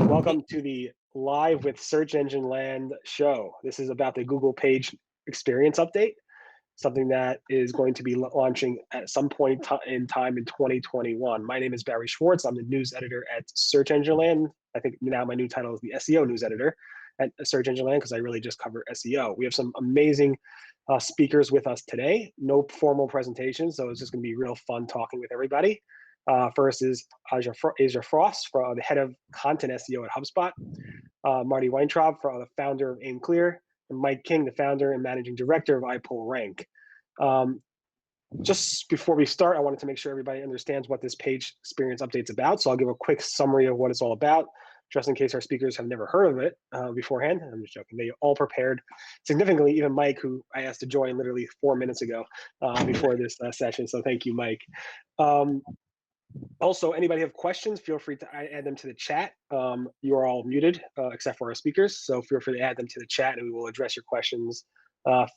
Welcome to the Live with Search Engine Land show. This is about the Google Page Experience Update, something that is going to be launching at some point in time in 2021. My name is Barry Schwartz. I'm the news editor at Search Engine Land. I think now my new title is the SEO news editor at Search Engine Land because I really just cover SEO. We have some amazing speakers with us today. No formal presentation, so it's just going to be real fun talking with everybody. First is Aja Frost, the head of content SEO at HubSpot, Marty Weintraub, the founder of Aimclear, and Mike King, the founder and managing director of iPullRank. Just before we start, I wanted to make sure everybody understands what this page experience update is about. So I'll give a quick summary of what it's all about, just in case our speakers have never heard of it beforehand. I'm just joking. They all prepared significantly, even Mike, who I asked to join literally 4 minutes ago before this session. So thank you, Mike. Also, anybody have questions, feel free to add them to the chat. You are all muted except for our speakers, so feel free to add them to the chat and we will address your questions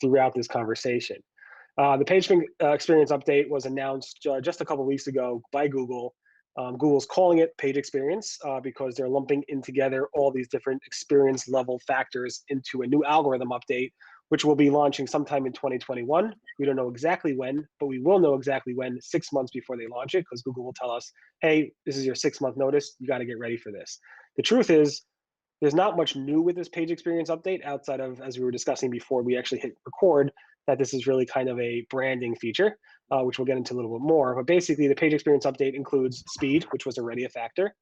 throughout this conversation. The page experience update was announced just a couple weeks ago by Google. Google's calling it page experience because they're lumping in together all these different experience level factors into a new algorithm update, which will be launching sometime in 2021. We don't know exactly when, but we will know exactly when 6 months before they launch it, because Google will tell us, hey, this is your 6-month notice. You got to get ready for this. The truth is, there's not much new with this page experience update outside of, as we were discussing before we actually hit record, that this is really kind of a branding feature, which we'll get into a little bit more. But basically, the page experience update includes speed, which was already a factor.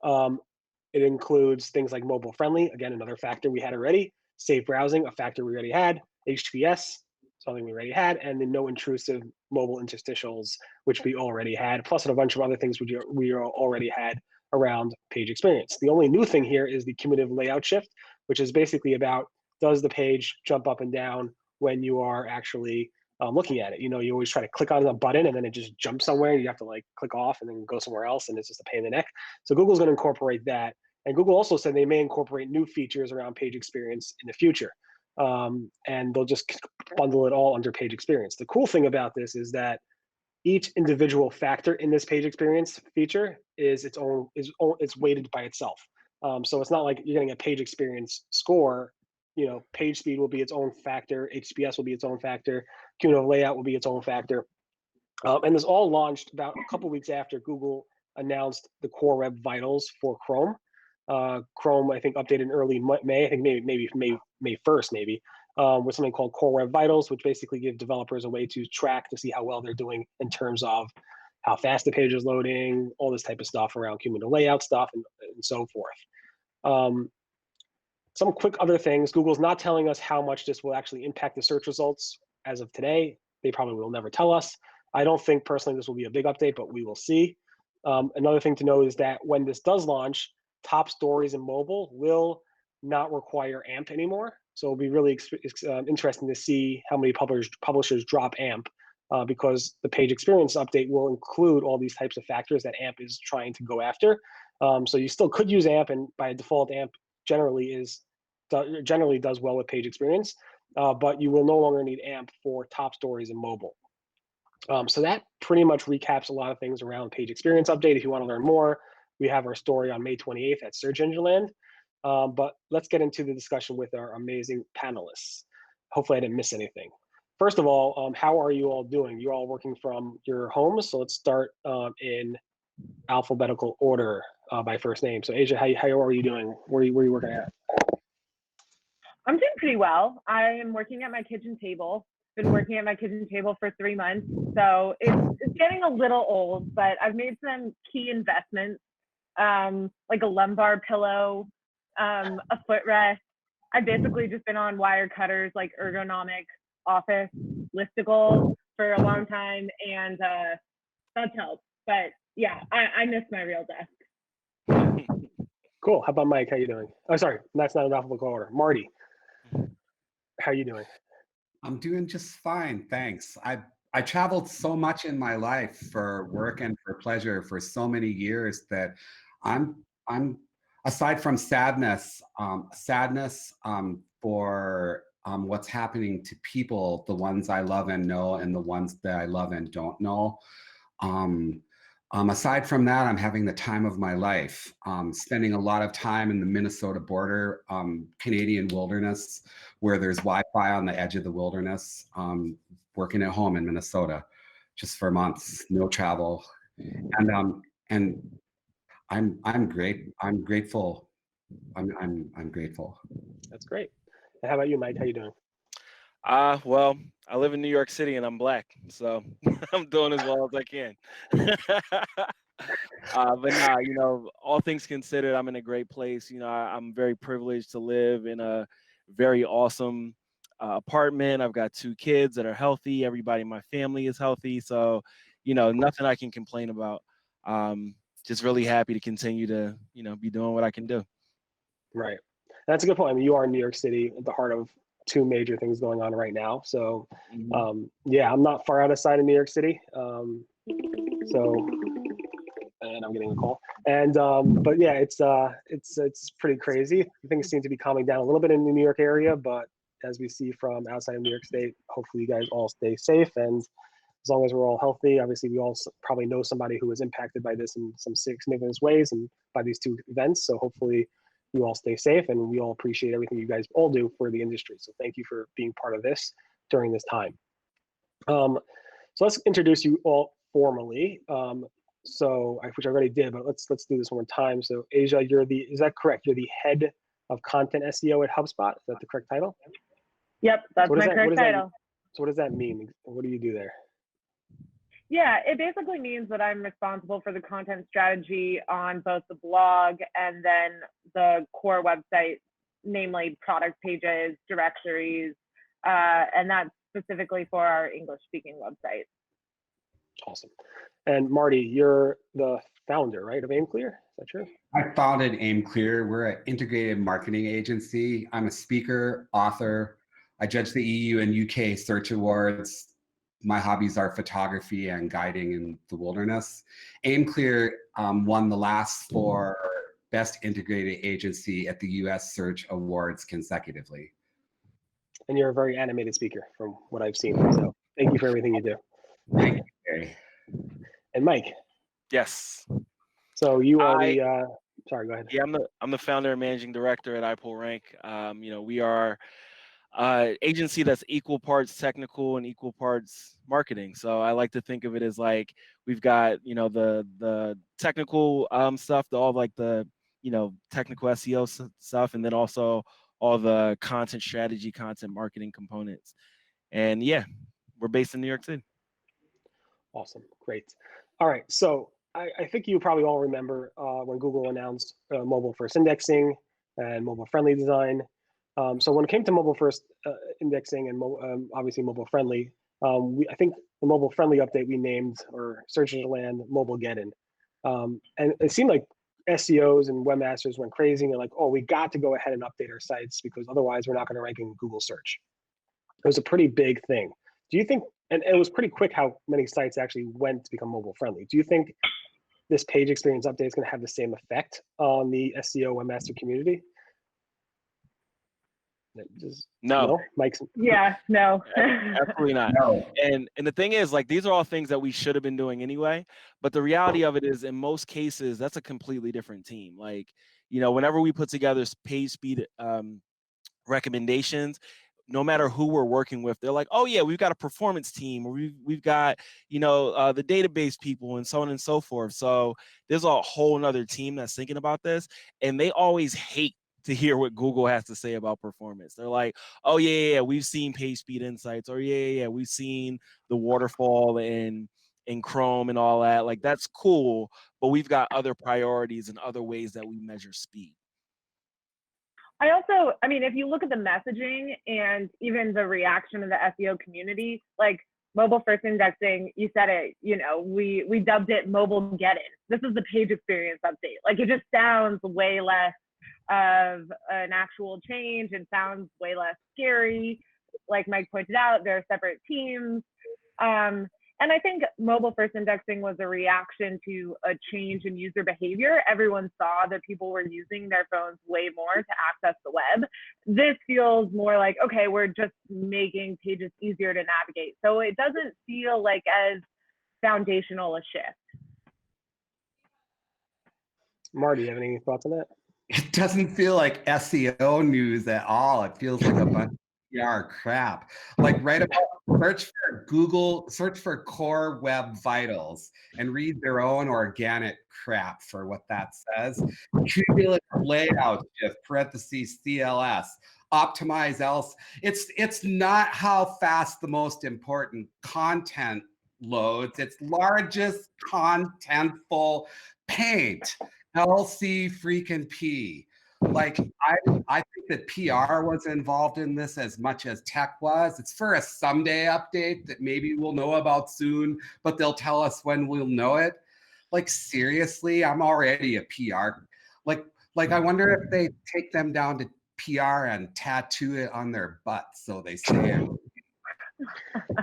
It includes things like mobile friendly, again, another factor we had already. Safe browsing, a factor we already had. HTTPS, something we already had. And the no intrusive mobile interstitials, which we already had, plus a bunch of other things we already had around page experience. The only new thing here is the cumulative layout shift, which is basically about, does the page jump up and down when you are actually looking at it? You know, you always try to click on a button and then it just jumps somewhere. You have to like click off and then go somewhere else, and it's just a pain in the neck. So Google's going to incorporate that. And Google also said they may incorporate new features around page experience in the future. And they'll just bundle it all under page experience. The cool thing about this is that each individual factor in this page experience feature is it's weighted by itself. So it's not like you're getting a page experience score. You know, page speed will be its own factor, HTTPS will be its own factor, cumulative layout will be its own factor. And this all launched about a couple weeks after Google announced the Core Web Vitals for Chrome. Chrome, I think, updated in early May. I think maybe May 1st, maybe, with something called Core Web Vitals, which basically give developers a way to track to see how well they're doing in terms of how fast the page is loading, all this type of stuff around cumulative layout stuff, and so forth. Some quick other things. Google's not telling us how much this will actually impact the search results as of today. They probably will never tell us. I don't think personally this will be a big update, but we will see. Another thing to know is that when this does launch, top stories in mobile will not require AMP anymore. So it'll be really interesting to see how many publishers drop AMP because the page experience update will include all these types of factors that AMP is trying to go after. So you still could use AMP, and by default, AMP generally does well with page experience, but you will no longer need AMP for top stories in mobile. So that pretty much recaps a lot of things around page experience update. If you want to learn more, we have our story on May 28th at Search Engine Land. But let's get into the discussion with our amazing panelists. Hopefully I didn't miss anything. First of all, how are you all doing? You're all working from your homes, so let's start in alphabetical order by first name. So Aja, how are you doing? Where are you working at? I'm doing pretty well. I am working at my kitchen table. Been working at my kitchen table for 3 months, so it's getting a little old, but I've made some key investments, like a lumbar pillow, a footrest. I've basically just been on Wirecutter's like ergonomic office listicle for a long time, and that's helped. But yeah, I miss my real desk. Cool. How about Mike? How you doing? Oh, sorry, that's not an alphabetical order. Marty, how you doing? I'm doing just fine, thanks. I traveled so much in my life for work and for pleasure for so many years that I'm aside from sadness for what's happening to people, the ones I love and know, and the ones that I love and don't know. Aside from that, I'm having the time of my life, spending a lot of time in the Minnesota border, Canadian wilderness, where there's Wi-Fi on the edge of the wilderness, working at home in Minnesota, just for months, no travel, and I'm great. I'm grateful. I'm grateful. That's great. And how about you, Mike? How you doing? Well, I live in New York City and I'm black, so I'm doing as well as I can. But nah, all things considered, I'm in a great place. I'm very privileged to live in a very awesome apartment. I've got 2 kids that are healthy. Everybody in my family is healthy, so nothing I can complain about. Just really happy to continue to be doing what I can do. Right. That's a good point. I mean, you are in New York City at the heart of 2 major things going on right now. So, yeah, I'm not far outside of New York City. And I'm getting a call. And but yeah, it's pretty crazy. Things seem to be calming down a little bit in the New York area, but as we see from outside of New York State, hopefully you guys all stay safe. And as long as we're all healthy, obviously we all probably know somebody who was impacted by this in some significant ways and by these 2 events. So hopefully you all stay safe, and we all appreciate everything you guys all do for the industry. So thank you for being part of this during this time. So let's introduce you all formally. Which I already did, but let's do this one more time. So Aja, is that correct? You're the head of content SEO at HubSpot. Is that the correct title? Yep, that's my correct title. So what does that mean? What do you do there? Yeah, it basically means that I'm responsible for the content strategy on both the blog and then the core website, namely product pages, directories, and that's specifically for our English-speaking website. Awesome. And Marty, you're the founder, right, of Aimclear? Is that true? I founded Aimclear. We're an integrated marketing agency. I'm a speaker, author. I judge the EU and UK search awards. My hobbies are photography and guiding in the wilderness. Aimclear won the last 4 Best Integrated Agency at the US Search Awards consecutively. And you're a very animated speaker from what I've seen. So thank you for everything you do. Thank you, Gary. And Mike. Yes. So you are sorry, go ahead. Yeah, I'm the founder and managing director at iPullRank. We are agency that's equal parts technical and equal parts marketing. So I like to think of it as like we've got the technical stuff, all like the technical SEO stuff, and then also all the content strategy, content marketing components. And yeah, we're based in New York City. Awesome, great. All right, so I think you probably all remember when Google announced mobile first indexing and mobile friendly design. So when it came to mobile first indexing and obviously mobile friendly, I think the mobile friendly update we named, or Search Engine Land, Mobile Get-In. And it seemed like SEOs and webmasters went crazy and they're like, oh, we got to go ahead and update our sites because otherwise we're not going to rank in Google search. It was a pretty big thing. Do you think, and it was pretty quick how many sites actually went to become mobile friendly. Do you think this page experience update is going to have the same effect on the SEO webmaster community? No. Mike's. Yeah, no. Absolutely not. No. And the thing is, like, these are all things that we should have been doing anyway. But the reality of it is, in most cases, that's a completely different team. Like, whenever we put together page speed recommendations, no matter who we're working with, they're like, oh yeah, we've got a performance team, or we've got the database people, and so on and so forth. So there's a whole nother team that's thinking about this, and they always hate to hear what Google has to say about performance. They're like, oh yeah, we've seen page speed insights, or yeah, we've seen the waterfall in Chrome and all that. Like, that's cool, but we've got other priorities and other ways that we measure speed. I mean, if you look at the messaging and even the reaction of the SEO community, like mobile first indexing, you said it, we dubbed it Mobile Get-In. This is the page experience update. Like, it just sounds way less of an actual change and sounds way less scary. Like Mike pointed out, there are separate teams. And I think mobile first indexing was a reaction to a change in user behavior. Everyone saw that people were using their phones way more to access the web. This feels more like, okay, we're just making pages easier to navigate. So it doesn't feel like as foundational a shift. Marty, you have any thoughts on that? It doesn't feel like SEO news at all. It feels like a bunch of PR crap. Like right about search for core web vitals and read their own organic crap for what that says. Cumulative layout shift, parentheses, CLS, optimize else. It's not how fast the most important content loads. It's largest contentful paint. LC freaking P. Like I think that PR was involved in this as much as tech was. It's for a someday update that maybe we'll know about soon, but they'll tell us when we'll know it. Like seriously, I'm already a PR. Like I wonder if they take them down to PR and tattoo it on their butts so they say it.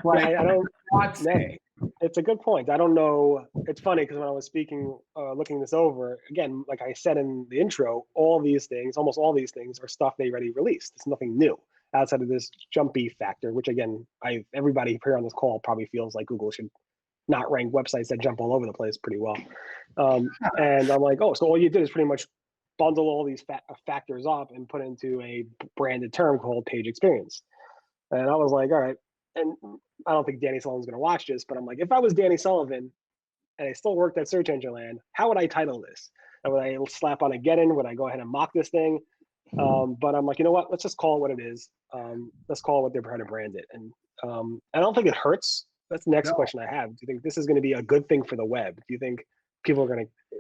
Like, I don't know. It's a good point. I don't know. It's funny because when I was speaking, looking this over, again, like I said in the intro, almost all these things are stuff they already released. It's nothing new outside of this jumpy factor, which again, everybody here on this call probably feels like Google should not rank websites that jump all over the place pretty well. And I'm like, oh, so all you did is pretty much bundle all these factors up and put into a branded term called page experience. And I was like, all right. And I don't think Danny Sullivan's going to watch this, but I'm like, if I was Danny Sullivan and I still worked at Search Engine Land, how would I title this? And would I slap on a get in? Would I go ahead and mock this thing? But I'm like, you know what? Let's just call it what it is. Let's call it what they're trying to brand it. And I don't think it hurts. That's the next question I have. Do you think this is going to be a good thing for the web? Do you think people are going to?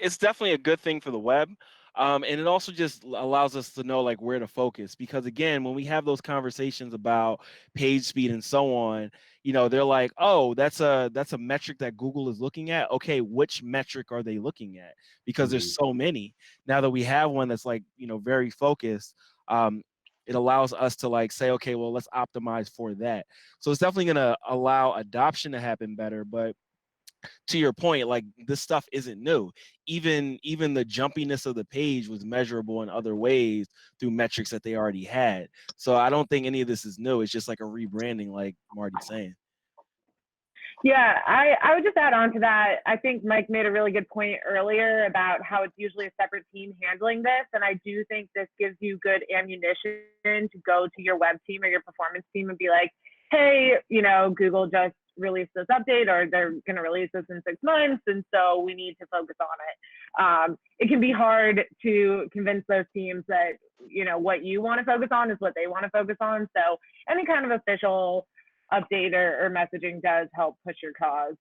It's definitely a good thing for the web. And it also just allows us to know like where to focus, because again, when we have those conversations about page speed and so on, you know, they're like, oh, that's a metric that Google is looking at. Okay, which metric are they looking at? Because there's so many. Now that we have one that's like, you know, very focused, it allows us to like say, okay, well, let's optimize for that. So it's definitely going to allow adoption to happen better. But to your point, like this stuff isn't new. Even the jumpiness of the page was measurable in other ways through metrics that they already had. So I don't think any of this is new. It's just like a rebranding, like Marty's saying. Yeah, I would just add on to that. I think Mike made a really good point earlier about how it's usually a separate team handling this. And I do think this gives you good ammunition to go to your web team or your performance team and be like, hey, you know, Google just released this update, or they're going to release this in 6 months, and so we need to focus on it. It can be hard to convince those teams that, you know, what you want to focus on is what they want to focus on. So any kind of official update or messaging does help push your cause.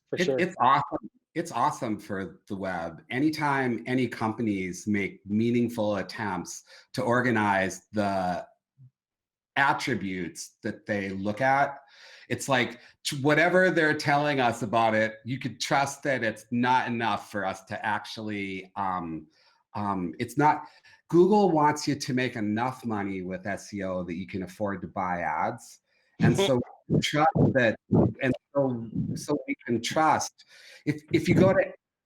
For sure. It's awesome. It's awesome for the web. Anytime any companies make meaningful attempts to organize the attributes that they look at, it's like whatever they're telling us about it, you could trust that it's not enough for us to actually, it's not, Google wants you to make enough money with SEO that you can afford to buy ads. And so trust that, and so we can trust, if you go to,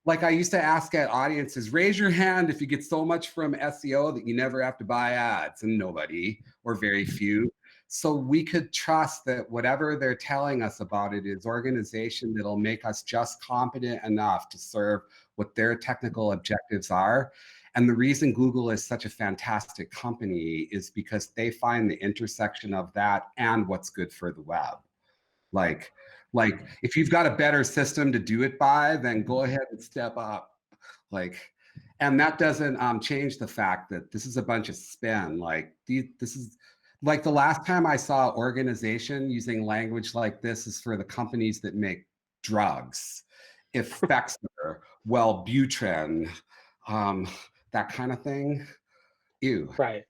like I used to ask at audiences, raise your hand if you get so much from SEO that you never have to buy ads, and nobody, or very few. So we could trust that whatever they're telling us about it is organization that'll make us just competent enough to serve what their technical objectives are. And the reason Google is such a fantastic company is because they find the intersection of that and what's good for the web. Like if you've got a better system to do it by, then go ahead and step up. And that doesn't change the fact that this is a bunch of spin. This is like the last time I saw organization using language like this is for the companies that make drugs, Effexor, Wellbutrin, that kind of thing. Ew. Right.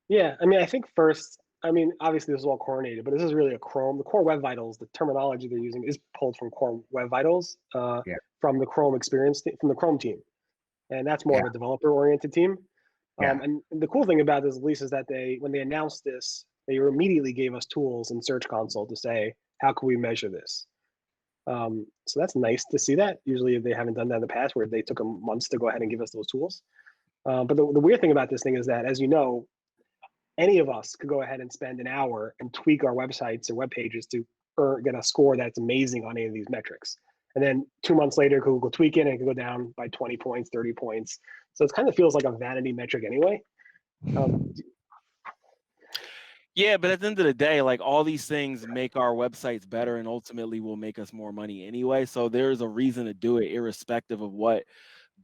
Yeah. I mean, I think first, obviously this is all coordinated, but this is really a Chrome. The Core Web Vitals, the terminology they're using is pulled from Core Web Vitals, from the Chrome experience, from the Chrome team. And that's more of a developer-oriented team. And the cool thing about this, at least, is that when they announced this, they immediately gave us tools in Search Console to say, how can we measure this? So that's nice to see that. Usually they haven't done that in the past, where they took them months to go ahead and give us those tools. But the weird thing about this thing is that, as you know, any of us could go ahead and spend an hour and tweak our websites or web pages to get a score that's amazing on any of these metrics. And then 2 months later, Google will tweak it and it can go down by 20 points, 30 points. So it kind of feels like a vanity metric anyway. Yeah, but at the end of the day, like all these things make our websites better and ultimately will make us more money anyway. So there's a reason to do it irrespective of what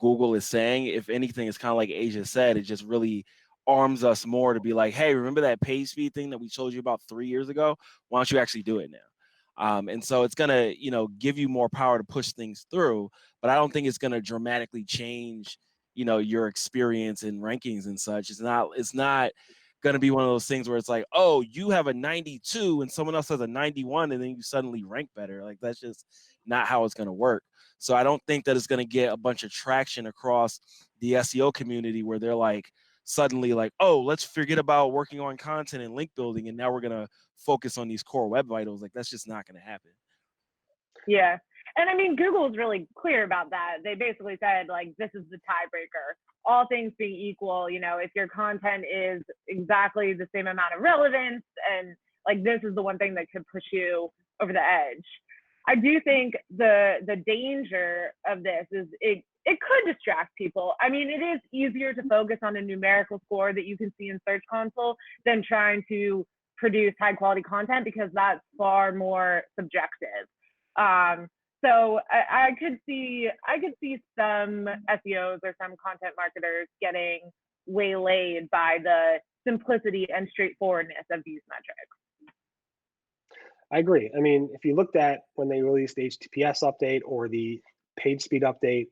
Google is saying. If anything, it's kind of like Aja said, it just really arms us more to be like, hey, remember that page speed thing that we told you about 3 years ago? Why don't you actually do it now? And so it's gonna, give you more power to push things through, but I don't think it's gonna dramatically change, your experience in rankings and such. It's not gonna be one of those things where it's like, oh, you have a 92 and someone else has a 91 and then you suddenly rank better. Like that's just not how it's gonna work. So I don't think that it's gonna get a bunch of traction across the SEO community where they're like suddenly like, oh, let's forget about working on content and link building and now we're gonna focus on these core web vitals. Like that's just not gonna happen. Yeah. And I mean, Google's really clear about that. They basically said, like, this is the tiebreaker. All things being equal, if your content is exactly the same amount of relevance, and like this is the one thing that could push you over the edge. I do think the danger of this is it could distract people. I mean, it is easier to focus on a numerical score that you can see in Search Console than trying to produce high quality content because that's far more subjective. So I could see some SEOs or some content marketers getting waylaid by the simplicity and straightforwardness of these metrics. I agree. I mean, if you looked at when they released the HTTPS update or the page speed update,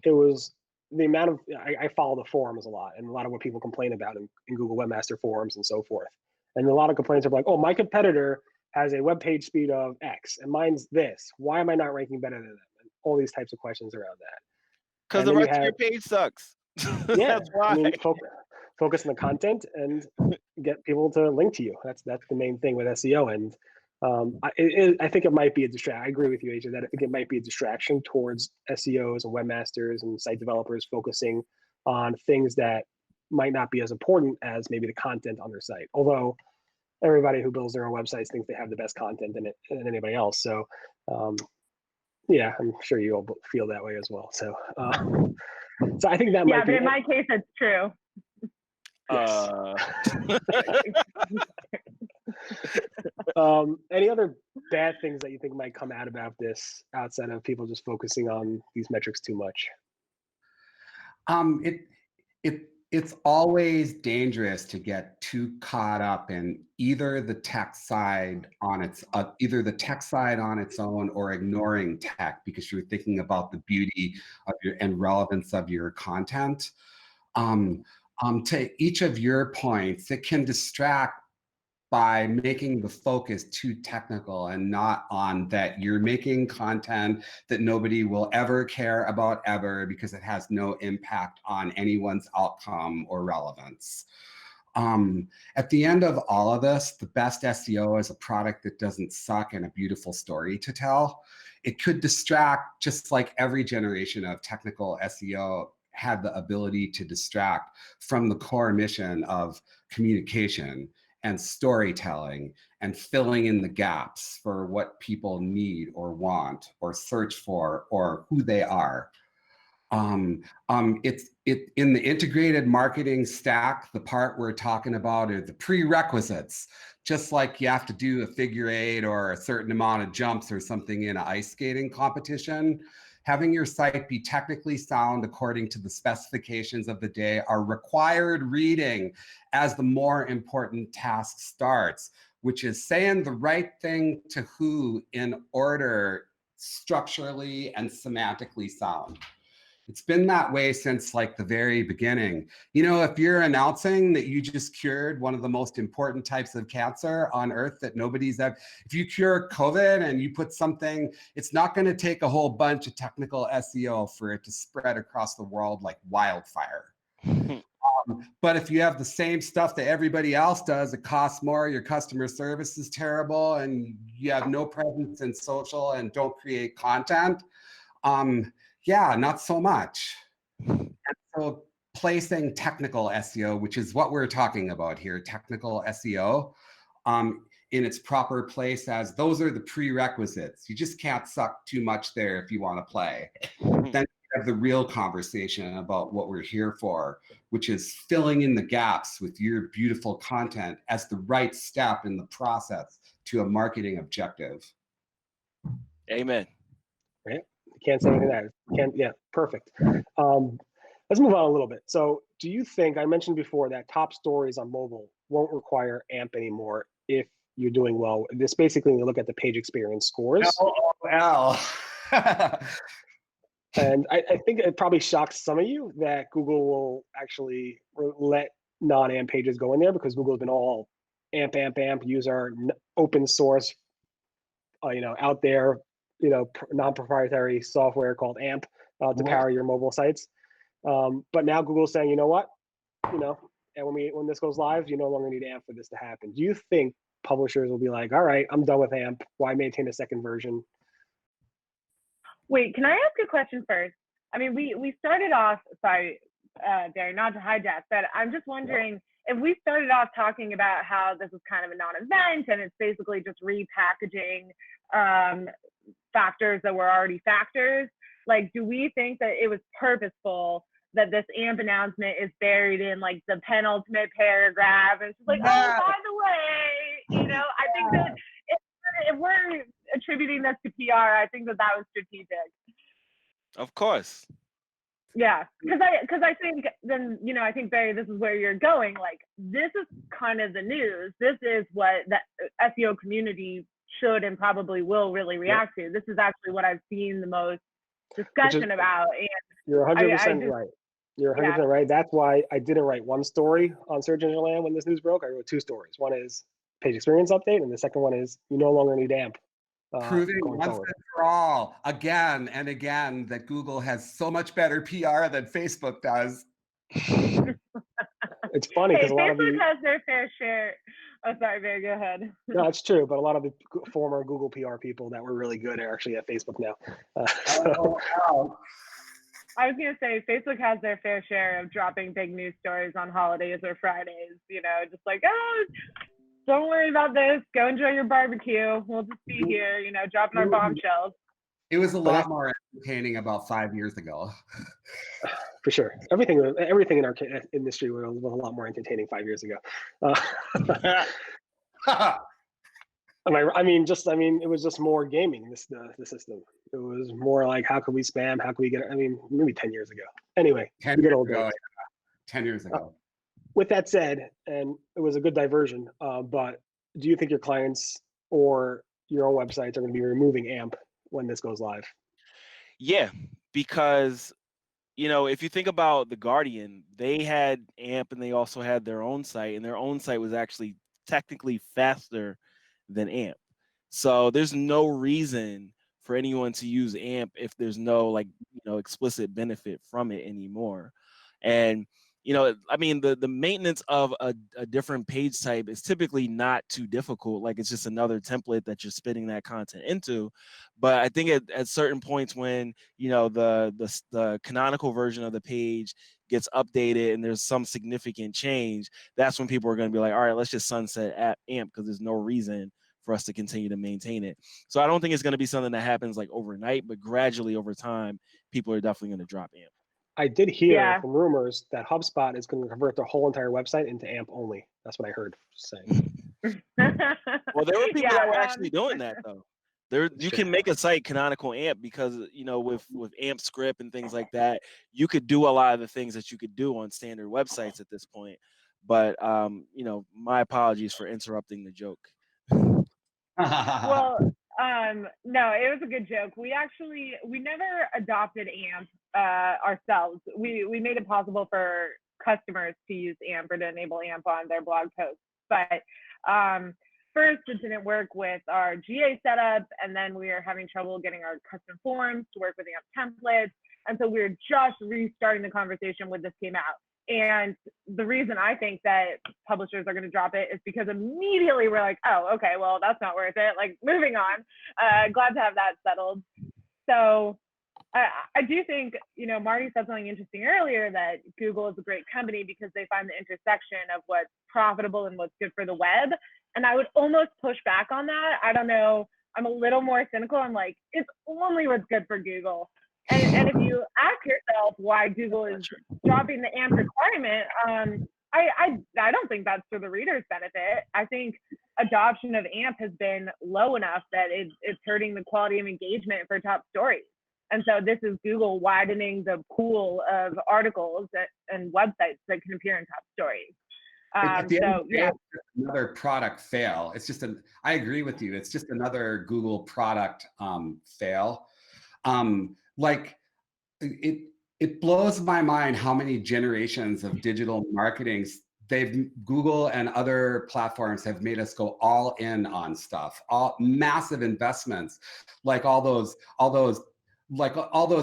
it was the amount of, I follow the forums a lot and a lot of what people complain about in Google Webmaster forums and so forth. And a lot of complaints are like, oh, my competitor has a web page speed of X and mine's this. Why am I not ranking better than them? And all these types of questions around that. Because the rest of your page sucks. Yeah, That's why. I mean, focus on the content and get people to link to you. That's the main thing with SEO. And I think it might be a distraction. I agree with you, Aja, that I think it might be a distraction towards SEOs and webmasters and site developers focusing on things that might not be as important as maybe the content on their site. Although everybody who builds their own websites thinks they have the best content in it than anybody else. So yeah, I'm sure you all feel that way as well. So so I think that might be. Yeah, but in my case, it's true. Any other bad things that you think might come out about this outside of people just focusing on these metrics too much? It's always dangerous to get too caught up in either the tech side on its own or ignoring tech because you're thinking about the beauty of and relevance of your content. To each of your points, it can distract by making the focus too technical and not on that you're making content that nobody will ever care about ever because it has no impact on anyone's outcome or relevance. At the end of all of this, the best SEO is a product that doesn't suck and a beautiful story to tell. It could distract, just like every generation of technical SEO had the ability to distract from the core mission of communication and storytelling and filling in the gaps for what people need or want or search for or who they are. It's in the integrated marketing stack, the part we're talking about are the prerequisites. Just like you have to do a figure eight or a certain amount of jumps or something in an ice skating competition, having your site be technically sound according to the specifications of the day are required reading as the more important task starts, which is saying the right thing to who in order structurally and semantically sound. It's been that way since like the very beginning. You know, if you're announcing that you just cured one of the most important types of cancer on earth that nobody's ever, if you cure COVID and you put something, it's not going to take a whole bunch of technical SEO for it to spread across the world like wildfire. But if you have the same stuff that everybody else does, it costs more, your customer service is terrible, and you have no presence in social and don't create content, yeah, not so much. And so placing technical SEO, which is what we're talking about here, technical SEO, in its proper place, as those are the prerequisites. You just can't suck too much there if you want to play. Then you have the real conversation about what we're here for, which is filling in the gaps with your beautiful content as the right step in the process to a marketing objective. Amen. Right? Can't say anything that can't. Yeah, perfect. Let's move on a little bit. So, do you think, I mentioned before that top stories on mobile won't require AMP anymore if you're doing well? This basically, when you look at the page experience scores. LOL. And I think it probably shocks some of you that Google will actually let non-AMP pages go in there, because Google's been all AMP, use our open source, out there, non-proprietary software called AMP to power your mobile sites. But now Google's saying, you know what, and when this goes live, you no longer need AMP for this to happen. Do you think publishers will be like, all right, I'm done with AMP. Why maintain a second version? Wait, can I ask a question first? I mean, we started off, sorry, Barry, not to hijack, but I'm just wondering if we started off talking about how this is kind of a non-event and it's basically just repackaging factors that were already factors. Like, do we think that it was purposeful that this AMP announcement is buried in like the penultimate paragraph? And it's just like, oh, by the way, I think that if we're attributing this to PR, I think that was strategic. Of course. Yeah, because I think then, I think, Barry, this is where you're going. Like, this is kind of the news. This is what the SEO community should and probably will really react to. This is actually what I've seen the most discussion about. And you're 100% right. You're 100% right. That's why I didn't write one story on Search Engine Land when this news broke. I wrote two stories. One is page experience update, and the second one is you no longer need AMP. Proving once and for all, again and again, that Google has so much better PR than Facebook does. It's funny because Facebook has their fair share. Oh, sorry, Barry, go ahead. No, it's true, but a lot of the former Google PR people that were really good are actually at Facebook now. I was going to say, Facebook has their fair share of dropping big news stories on holidays or Fridays, just like, oh, don't worry about this. Go enjoy your barbecue. We'll just be here, dropping our bombshells. It was a lot more entertaining about 5 years ago. For sure. Everything in our industry was a lot more entertaining 5 years ago. It was just more gaming, the system. It was more like, how can we spam? How can we get, maybe 10 years ago. Anyway, 10 years ago. 10 years ago. With that said, and it was a good diversion, but do you think your clients or your own websites are going to be removing AMP when this goes live? Yeah, because, if you think about The Guardian, they had AMP and they also had their own site, and their own site was actually technically faster than AMP. So there's no reason for anyone to use AMP if there's no explicit benefit from it anymore. And the maintenance of a different page type is typically not too difficult. Like, it's just another template that you're spitting that content into. But I think at certain points when, the canonical version of the page gets updated and there's some significant change, that's when people are going to be like, all right, let's just sunset AMP because there's no reason for us to continue to maintain it. So I don't think it's going to be something that happens like overnight, but gradually over time, people are definitely going to drop AMP. I did hear from rumors that HubSpot is going to convert their whole entire website into AMP only. That's what I heard saying. Well, there were people that were actually doing that, though. You can make a site canonical AMP because, with AMP script and things like that, you could do a lot of the things that you could do on standard websites at this point. But, my apologies for interrupting the joke. Well, no, it was a good joke. We never adopted AMP ourselves. We made it possible for customers to use AMP or to enable AMP on their blog posts. But first, it didn't work with our GA setup, and then we were having trouble getting our custom forms to work with AMP templates. And so we were just restarting the conversation when this came out. And the reason I think that publishers are going to drop it is because immediately we're like, oh, okay, well, that's not worth it. Like, moving on. Glad to have that settled. So I do think, Marty said something interesting earlier, that Google is a great company because they find the intersection of what's profitable and what's good for the web. And I would almost push back on that. I don't know. I'm a little more cynical. I'm like, it's only what's good for Google. And if you ask yourself why Google is dropping the AMP requirement, I don't think that's for the reader's benefit. I think adoption of AMP has been low enough that it's hurting the quality of engagement for top stories. And so this is Google widening the pool of articles and websites that can appear in top stories. Another product fail. It's just I agree with you. It's just another Google product fail. Like it blows my mind how many generations of digital marketing Google and other platforms have made us go all in on stuff, all massive investments, like all those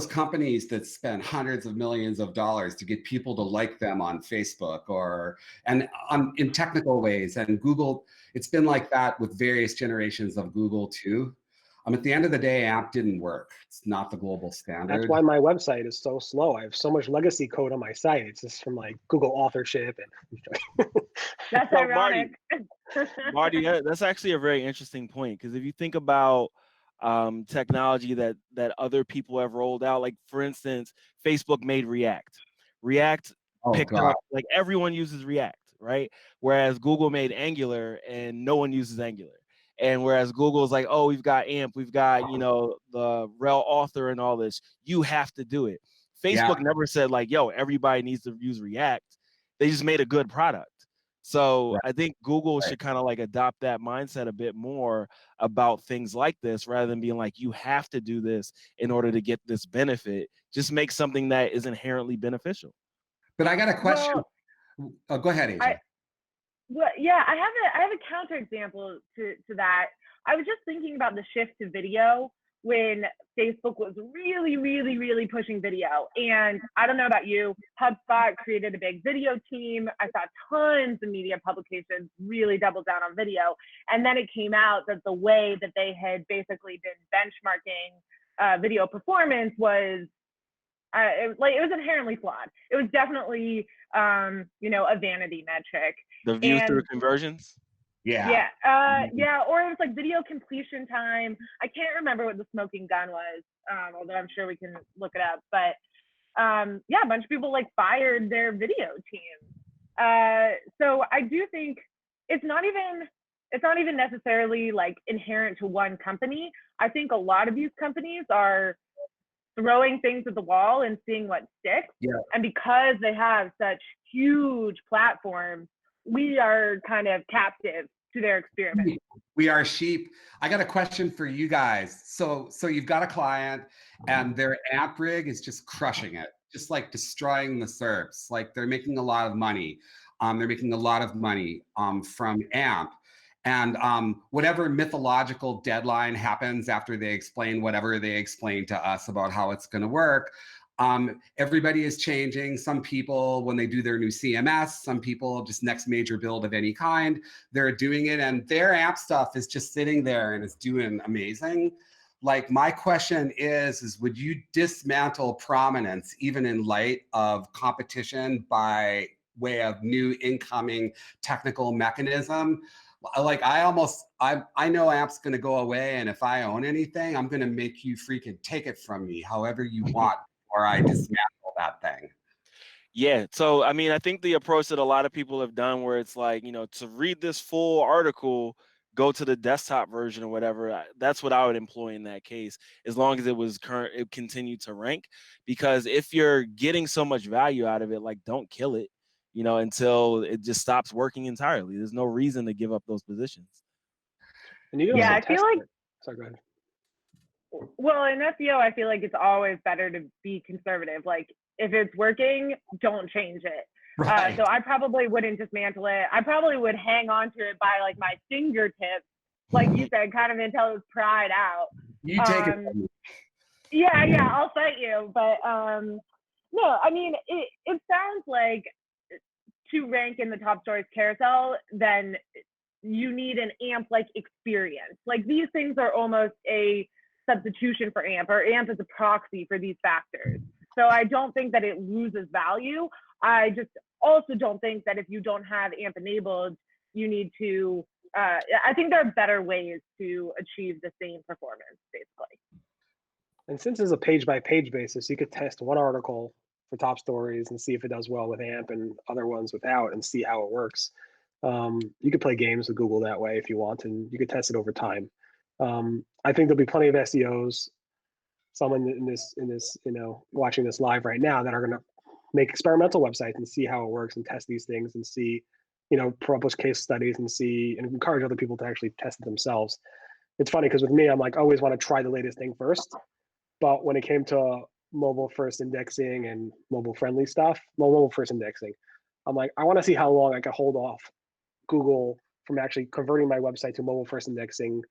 companies that spend hundreds of millions of dollars to get people to like them on Facebook in technical ways. And Google, it's been like that with various generations of Google too. At the end of the day, AMP didn't work. It's not the global standard. That's why my website is so slow. I have so much legacy code on my site. It's just from like Google authorship and that's ironic. Marty, that's actually a very interesting point, because if you think about technology that other people have rolled out, like for instance, Facebook made React picked up, like everyone uses React, right? Whereas Google made Angular and no one uses Angular. And whereas Google's like, oh, we've got AMP, we've got, the rel author and all this, you have to do it. Facebook never said like, yo, everybody needs to use React. They just made a good product. So I think Google should kind of like adopt that mindset a bit more about things like this, rather than being like, you have to do this in order to get this benefit. Just make something that is inherently beneficial. But I got a question. Go ahead, Aja. I have a counterexample to that. I was just thinking about the shift to video when Facebook was really, really, really pushing video. And I don't know about you, HubSpot created a big video team. I saw tons of media publications really double down on video. And then it came out that the way that they had basically been benchmarking video performance was it was inherently flawed. It was definitely a vanity metric. The view through conversions? Yeah. Or it was like video completion time. I can't remember what the smoking gun was, although I'm sure we can look it up. But a bunch of people like fired their video team. So I do think it's not even necessarily like inherent to one company. I think a lot of these companies are throwing things at the wall and seeing what sticks. Yeah. And because they have such huge platforms, we are kind of captive to their experiment. We are sheep. I got a question for you guys. So you've got a client and their AMP rig is just crushing it, just like destroying the SERPs. Like they're making a lot of money. They're making a lot of money from AMP. And whatever mythological deadline happens after they explain whatever they explain to us about how it's going to work, everybody is changing. Some people, when they do their new CMS, some people just next major build of any kind, they're doing it, and their AMP stuff is just sitting there and it's doing amazing. Like my question is would you dismantle prominence even in light of competition by way of new incoming technical mechanism? Like I know AMP's going to go away, and if I own anything, I'm going to make you freaking take it from me however you want, or I dismantle that thing. Yeah. So, I mean, I think the approach that a lot of people have done where it's like, to read this full article, go to the desktop version or whatever, that's what I would employ in that case, as long as it continued to rank. Because if you're getting so much value out of it, like don't kill it. Until it just stops working entirely. There's no reason to give up those positions. And you I feel like. Sorry, go ahead. Well, in SEO, I feel like it's always better to be conservative. Like if it's working, don't change it. Right. So I probably wouldn't dismantle it. I probably would hang on to it by like my fingertips, like you said, kind of until it's pried out. You take it. Yeah, I'll fight you. But no, I mean, it sounds like to rank in the top stories carousel, then you need an AMP-like experience. Like these things are almost a substitution for AMP, or AMP is a proxy for these factors. So I don't think that it loses value. I just also don't think that if you don't have AMP enabled, you need to I think there are better ways to achieve the same performance, basically. And since it's a page-by-page basis, you could test one article for top stories and see if it does well with AMP and other ones without and see how it works. You could play games with Google that way if you want, and you could test it over time. I think there'll be plenty of SEOs, someone in this, watching this live right now, that are going to make experimental websites and see how it works and test these things and see, publish case studies and see and encourage other people to actually test it themselves. It's funny because with me, I'm like, I always want to try the latest thing first. But when it came to mobile first indexing and mobile friendly stuff, mobile first indexing, I'm like, I want to see how long I can hold off Google from actually converting my website to mobile first indexing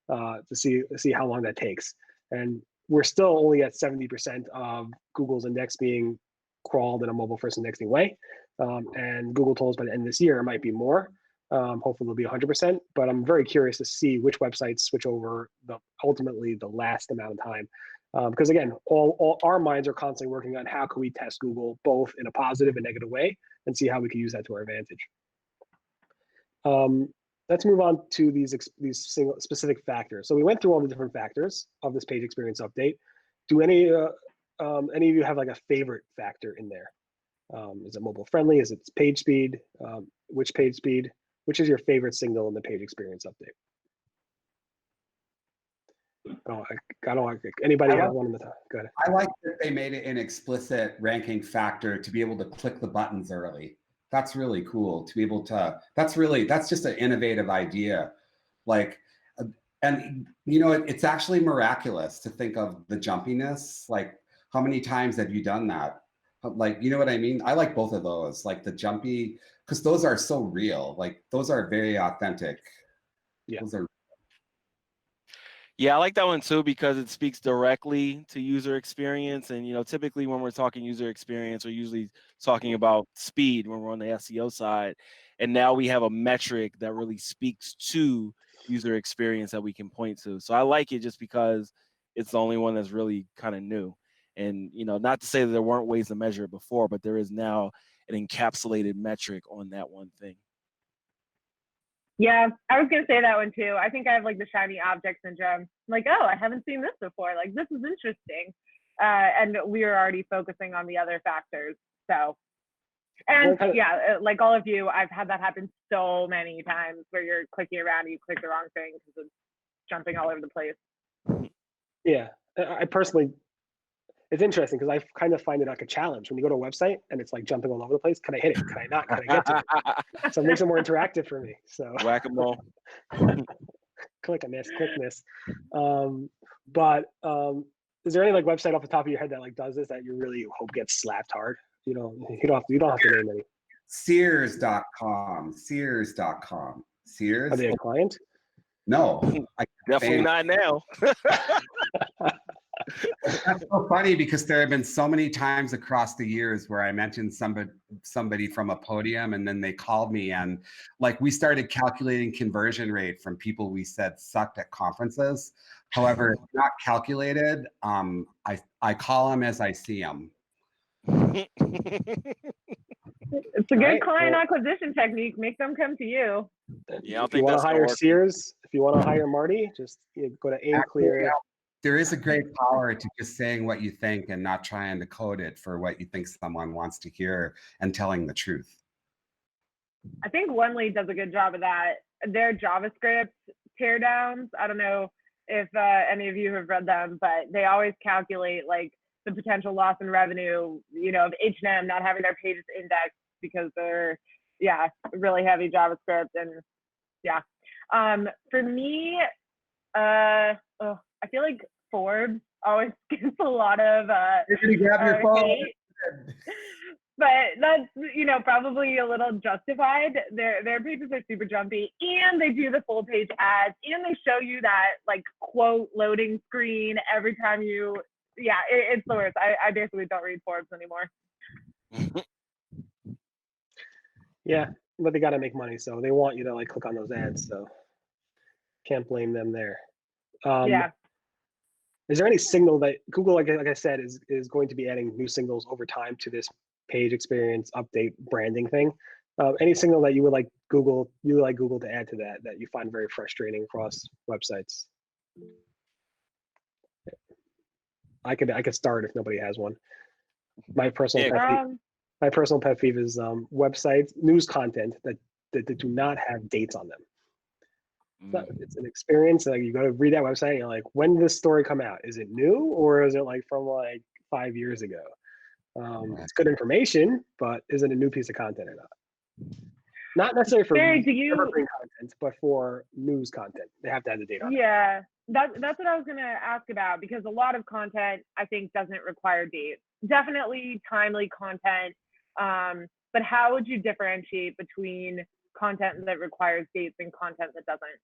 to see how long that takes. And we're still only at 70% of Google's index being crawled in a mobile first indexing way. And Google told us by the end of this year, it might be more. Hopefully it'll be 100%, but I'm very curious to see which websites switch over ultimately the last amount of time. Because again, all our minds are constantly working on how can we test Google both in a positive and negative way and see how we can use that to our advantage. Let's move on to these single specific factors. So we went through all the different factors of this page experience update. Do any of you have like a favorite factor in there? Is it mobile friendly? Is it page speed? Which page speed? Which is your favorite signal in the page experience update? Oh, I don't like anybody have one in the top. Go ahead. I like that they made it an explicit ranking factor to be able to click the buttons early. That's really cool to be able to, that's just an innovative idea. Like, and it's actually miraculous to think of the jumpiness. Like, how many times have you done that? Like, you know what I mean? I like both of those, like the jumpy, because those are so real. Like, those are very authentic. Yeah. Those are. Yeah, I like that one too because it speaks directly to user experience. And, typically when we're talking user experience, we're usually talking about speed when we're on the SEO side. And now we have a metric that really speaks to user experience that we can point to. So I like it just because it's the only one that's really kind of new. And, not to say that there weren't ways to measure it before, but there is now an encapsulated metric on that one thing. Yeah, I was gonna say that one too. I think I have like the shiny object syndrome. Like, oh, I haven't seen this before. Like, this is interesting. And we are already focusing on the other factors. So, and yeah, like all of you, I've had that happen so many times where you're clicking around and you click the wrong thing because it's jumping all over the place. Yeah, I personally, it's interesting because I kind of find it like a challenge when you go to a website and it's like jumping all over the place. Can I hit it? Can I not? Can I get to it? So it makes it more interactive for me. So Whack-a-mole. click on this, click this. But is there any like website off the top of your head that like does this that you really hope gets slapped hard? You don't have to name any. Sears.com. Sears. Are they a client? No, definitely not now. That's so funny because there have been so many times across the years where I mentioned somebody from a podium and then they called me and like we started calculating conversion rate from people we said sucked at conferences. However, it's not calculated. I call them as I see them. It's a good client acquisition technique. Make them come to you. Yeah, if you want to hire Sears, if you want to hire Marty, just go to Aimclear. There is a great power to just saying what you think and not trying to code it for what you think someone wants to hear and telling the truth. I think OneLead does a good job of that. Their JavaScript teardowns, I don't know if any of you have read them, but they always calculate like the potential loss in revenue, of H&M not having their pages indexed because they're, really heavy JavaScript. And for me, I feel like Forbes always gets a lot of hate, but that's probably a little justified. Their pages are super jumpy, and they do the full page ads, and they show you that like quote loading screen every time you. Yeah, it's the worst. I basically don't read Forbes anymore. Yeah, but they got to make money, so they want you to like click on those ads. So can't blame them there. Is there any signal that Google, like I said, is going to be adding new signals over time to this page experience update branding thing? Any signal that you would like Google to add to that you find very frustrating across websites? I could start if nobody has one. My personal pet peeve is websites, news content that do not have dates on them. It's an experience. Like you go to read that website, and you're like, when did this story come out? Is it new or is it like from like 5 years ago? It's good information, but is it a new piece of content or not? Not necessarily for evergreen content, but for news content, they have to have the date on it. Yeah, that's what I was gonna ask about, because a lot of content I think doesn't require dates. Definitely timely content, but how would you differentiate between content that requires dates and content that doesn't?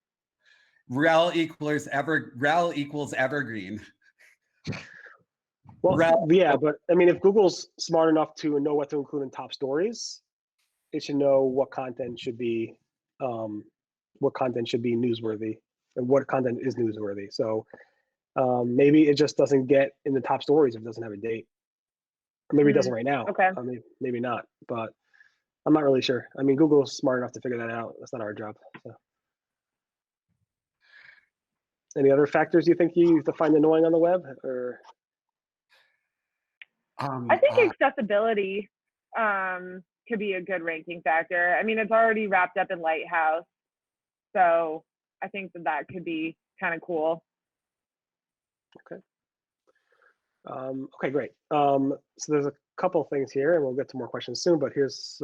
Rel equals evergreen. Well, yeah, but I mean, if Google's smart enough to know what to include in top stories, it should know what content should be newsworthy and what content is newsworthy. So maybe it just doesn't get in the top stories if it doesn't have a date. Or maybe it doesn't right now. Okay. I mean, maybe not, but I'm not really sure. I mean, Google's smart enough to figure that out. That's not our job. So. Any other factors you think you find annoying on the web, or? I think accessibility could be a good ranking factor. I mean, it's already wrapped up in Lighthouse, so I think that could be kind of cool. Okay. Okay, great. So there's a couple things here, and we'll get to more questions soon. But here's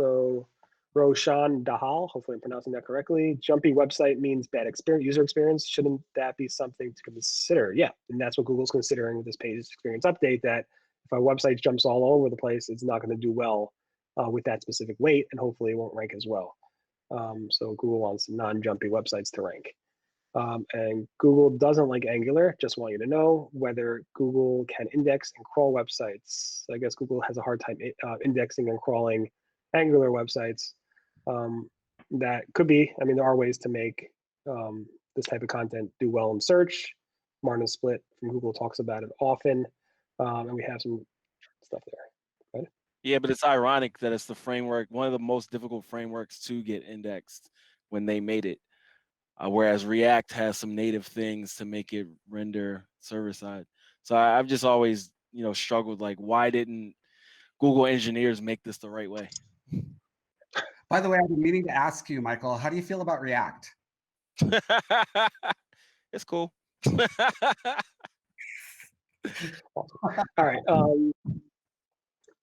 Roshan Dahal. Hopefully, I'm pronouncing that correctly. Jumpy website means bad user experience. Shouldn't that be something to consider? Yeah, and that's what Google's considering with this page experience update. That if a website jumps all over the place, it's not going to do well with that specific weight, and hopefully it won't rank as well. So Google wants non-jumpy websites to rank. And Google doesn't like Angular. Just want you to know whether Google can index and crawl websites. I guess Google has a hard time indexing and crawling Angular websites. That could be. I mean, there are ways to make this type of content do well in search. Martin Split from Google talks about it often, and we have some stuff there. Right? Yeah, but it's ironic that it's the framework, one of the most difficult frameworks to get indexed when they made it. Whereas React has some native things to make it render server side. So I've just always, struggled, like, why didn't Google engineers make this the right way? By the way, I've been meaning to ask you, Michael, how do you feel about React? It's cool. All right.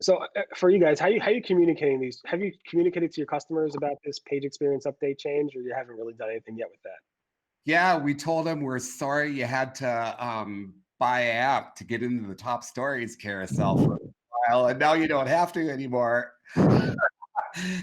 So for you guys, how you communicating these? Have you communicated to your customers about this page experience update change, or you haven't really done anything yet with that? Yeah, we told them we're sorry you had to buy an app to get into the top stories carousel for a while, and now you don't have to anymore.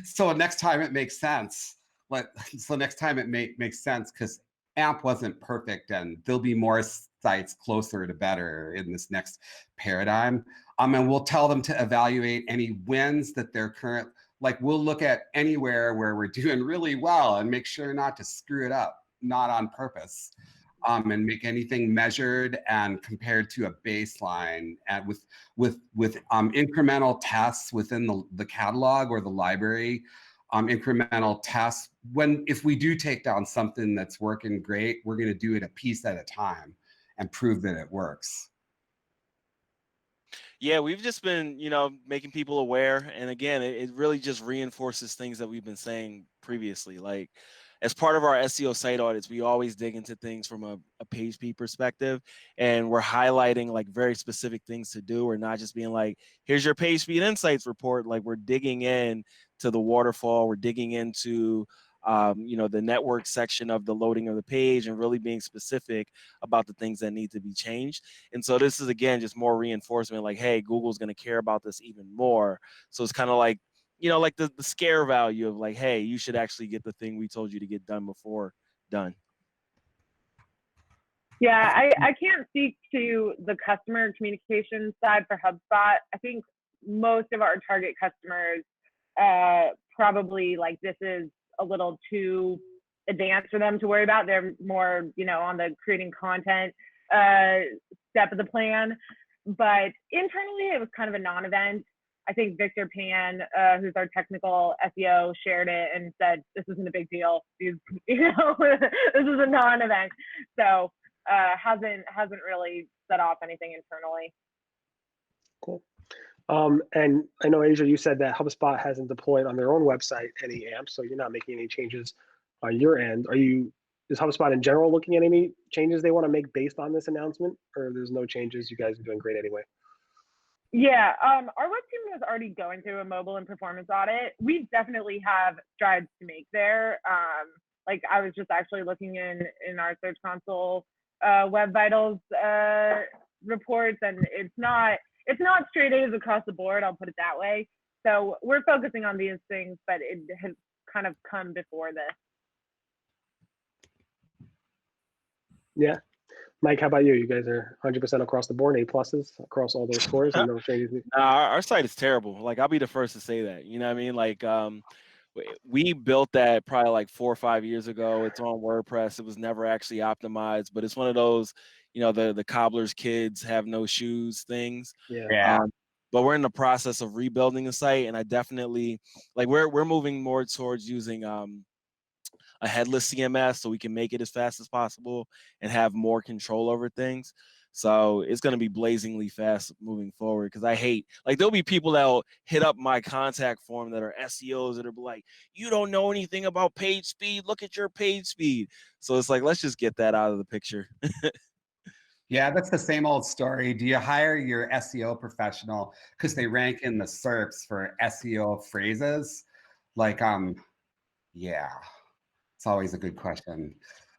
So next time it makes sense. Next time it makes sense because AMP wasn't perfect, and there'll be more sites closer to better in this next paradigm. And we'll tell them to evaluate any wins that they're current. Like we'll look at anywhere where we're doing really well and make sure not to screw it up, not on purpose, and make anything measured and compared to a baseline, and with incremental tests within the catalog or the library. Incremental tests. If we do take down something that's working great, we're going to do it a piece at a time and prove that it works. Yeah, we've just been, making people aware. And again, it really just reinforces things that we've been saying previously. Like, as part of our SEO site audits, we always dig into things from a page speed perspective, and we're highlighting like very specific things to do. We're not just being like, here's your page speed insights report. Like, we're digging in to the waterfall. We're digging into, the network section of the loading of the page, and really being specific about the things that need to be changed. And so this is, again, just more reinforcement, like, hey, Google's going to care about this even more. So it's kind of like, like the scare value of like, hey, you should actually get the thing we told you to get done before done. Yeah, I can't speak to the customer communication side for HubSpot. I think most of our target customers probably like this is a little too advanced for them to worry about. They're more, on the creating content step of the plan. But internally, it was kind of a non-event. I think Victor Pan, who's our technical SEO, shared it and said, this isn't a big deal. This is a non-event. So hasn't really set off anything internally. Cool. And I know, Aja, you said that HubSpot hasn't deployed on their own website any AMP, so you're not making any changes on your end. Is HubSpot in general looking at any changes they want to make based on this announcement, or there's no changes? You guys are doing great anyway. Yeah, our web team was already going through a mobile and performance audit. We definitely have strides to make there. Like I was just actually looking in our Search Console Web Vitals reports, and it's not straight A's across the board. I'll put it that way. So we're focusing on these things, but it has kind of come before this. Yeah. Mike, how about you? You guys are 100% across the board, A pluses across all those scores, and no changes. Our site is terrible. Like, I'll be the first to say that. You know what I mean? Like, we built that probably like 4 or 5 years ago. It's on WordPress. It was never actually optimized, but it's one of those, you know, the cobbler's kids have no shoes things. Yeah. But we're in the process of rebuilding the site, and I definitely like we're moving more towards using a headless CMS so we can make it as fast as possible and have more control over things. So it's going to be blazingly fast moving forward, because I hate, like, there'll be people that'll hit up my contact form that are SEOs that are like, you don't know anything about page speed. Look at your page speed. So it's like, let's just get that out of the picture. Yeah, that's the same old story. Do you hire your SEO professional because they rank in the SERPs for SEO phrases? Like, yeah, it's always a good question.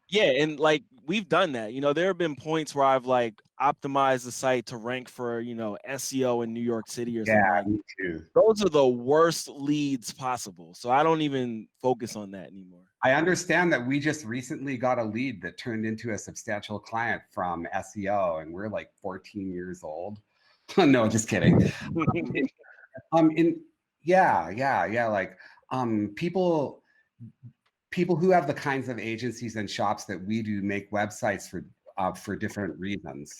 Yeah, and like we've done that. You know, there have been points where I've like optimized the site to rank for, you know, SEO in New York City or something. Yeah, Like me too. those are the worst leads possible. So I don't even focus on that anymore. I understand that we just recently got a lead that turned into a substantial client from SEO, and we're like 14 years old. No, just kidding. Like people who have the kinds of agencies and shops that we do make websites for different reasons